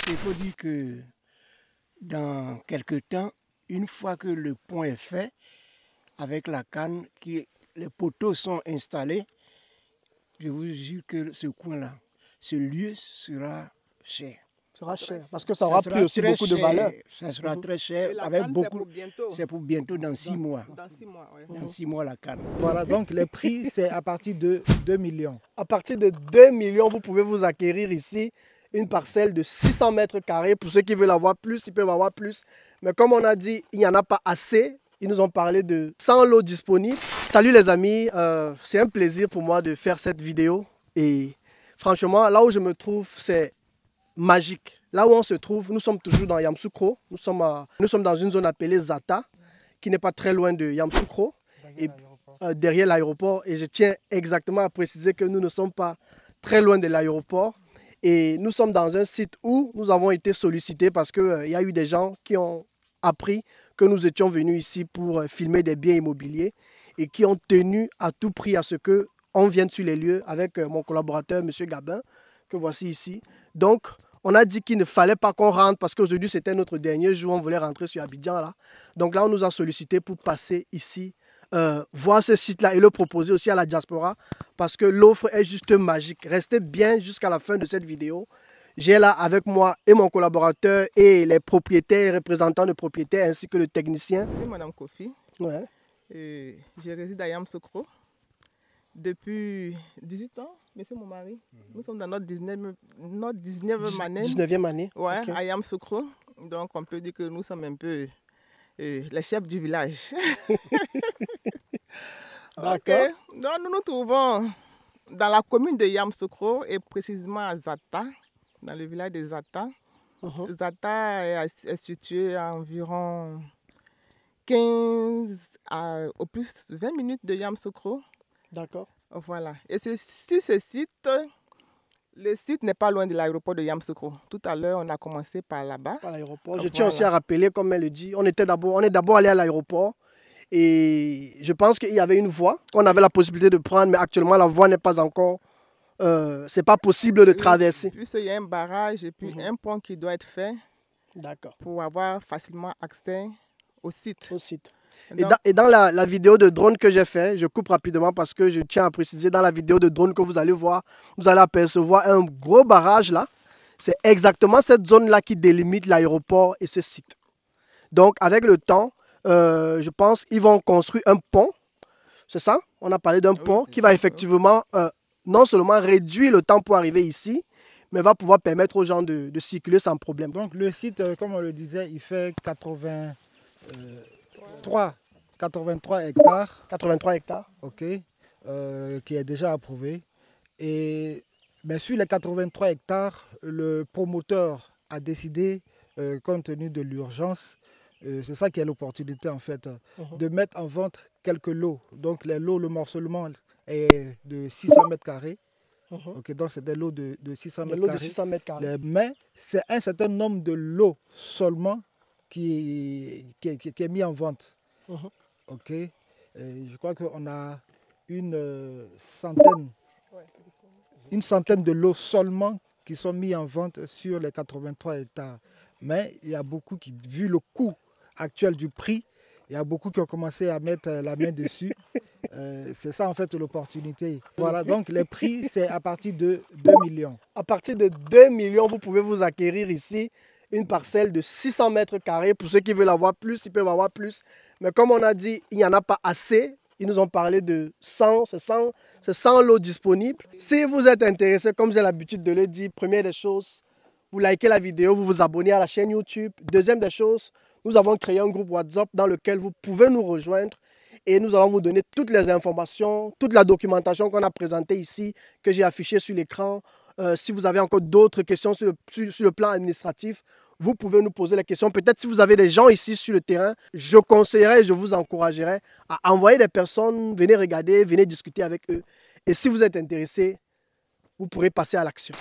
Il faut dire que dans quelques temps, une fois que le pont est fait, avec la canne, les poteaux sont installés, je vous jure que ce coin-là, ce lieu sera cher. Sera cher, parce que ça aura pris aussi beaucoup de valeur. Ça sera très cher, avec beaucoup. C'est pour bientôt, dans 6 mois. Dans 6 mois, oui. Dans 6 mois, la canne. Voilà, donc les prix, c'est à partir de 2 millions. À partir de 2 millions, vous pouvez vous acquérir ici une parcelle de 600 mètres carrés. Pour ceux qui veulent avoir plus, ils peuvent avoir plus. Mais comme on a dit, il n'y en a pas assez. Ils nous ont parlé de 100 lots disponibles. Salut les amis, c'est un plaisir pour moi de faire cette vidéo. Et franchement, là où je me trouve, c'est magique. Là où on se trouve, nous sommes toujours dans Yamoussoukro. Nous sommes dans une zone appelée Zata, qui n'est pas très loin de Yamoussoukro, derrière l'aéroport. Et je tiens exactement à préciser que nous ne sommes pas très loin de l'aéroport. Et nous sommes dans un site où nous avons été sollicités parce qu'il y a eu des gens qui ont appris que nous étions venus ici pour filmer des biens immobiliers et qui ont tenu à tout prix à ce qu'on vienne sur les lieux avec mon collaborateur, M. Gabin, que voici ici. Donc, on a dit qu'il ne fallait pas qu'on rentre parce qu'aujourd'hui, c'était notre dernier jour. On voulait rentrer sur Abidjan, là. Donc là, on nous a sollicité pour passer ici, voir ce site-là et le proposer aussi à la diaspora parce que l'offre est juste magique. Restez bien jusqu'à la fin de cette vidéo. J'ai là avec moi et mon collaborateur et les propriétaires, représentants de propriétaires ainsi que le technicien. C'est Mme Kofi. Ouais. Je réside à Yamoussoukro depuis 18 ans, monsieur mon mari. Nous sommes dans notre 19e année. 19e année. Ouais, Okay. à Yamoussoukro. Donc on peut dire que nous sommes un peu les chefs du village. D'accord. Okay. Donc nous nous trouvons dans la commune de Yamoussoukro et précisément à Zata, dans le village de Zata. Zata est situé à environ 15 au plus 20 minutes de Yamoussoukro. D'accord. Voilà. Et sur ce site, le site n'est pas loin de l'aéroport de Yamoussoukro. Tout à l'heure, on a commencé par là-bas. Par l'aéroport. Je tiens aussi à rappeler, comme elle le dit, on est d'abord allé à l'aéroport. Et je pense qu'il y avait une voie qu'on avait la possibilité de prendre, mais actuellement, la voie n'est pas encore... c'est pas possible de traverser. Puis il y a un barrage et puis un pont qui doit être fait pour avoir facilement accès au site. Et dans la vidéo de drone que j'ai fait, je coupe rapidement parce que je tiens à préciser, dans la vidéo de drone que vous allez voir, vous allez apercevoir un gros barrage là. C'est exactement cette zone-là qui délimite l'aéroport et ce site. Donc avec le temps, je pense qu'ils vont construire un pont. C'est ça? On a parlé d'un pont qui va effectivement non seulement réduire le temps pour arriver ici, mais va pouvoir permettre aux gens de circuler sans problème. Donc le site, comme on le disait, il fait 83 hectares. 83 hectares. Ok. Qui est déjà approuvé. Et bien sur les 83 hectares, le promoteur a décidé, compte tenu de l'urgence, c'est ça qui est l'opportunité en fait, de mettre en vente quelques lots. Donc les lots, le morcellement est de 600 mètres carrés. Okay, donc c'est des lots de 600 mètres carrés. Mais c'est un certain nombre de lots seulement qui est mis en vente. Ok. Je crois qu'on a une centaine de lots seulement qui sont mis en vente sur les 83 hectares. Mais il y a beaucoup qui, vu le coût actuel du prix, il y a beaucoup qui ont commencé à mettre la main dessus. C'est ça en fait l'opportunité. Voilà, donc les prix, c'est à partir de 2 millions. À partir de 2 millions, vous pouvez vous acquérir ici une parcelle de 600 mètres carrés. Pour ceux qui veulent avoir plus, ils peuvent avoir plus. Mais comme on a dit, il n'y en a pas assez. Ils nous ont parlé de 100 lots disponibles. Si vous êtes intéressé, comme j'ai l'habitude de le dire, première des choses, vous likez la vidéo, vous vous abonnez à la chaîne YouTube. Deuxième des choses, nous avons créé un groupe WhatsApp dans lequel vous pouvez nous rejoindre et nous allons vous donner toutes les informations, toute la documentation qu'on a présentée ici, que j'ai affichée sur l'écran. Si vous avez encore d'autres questions sur le plan administratif, vous pouvez nous poser les questions. Peut-être si vous avez des gens ici sur le terrain, je conseillerais et je vous encouragerais à envoyer des personnes, venez regarder, venez discuter avec eux. Et si vous êtes intéressé, vous pourrez passer à l'action.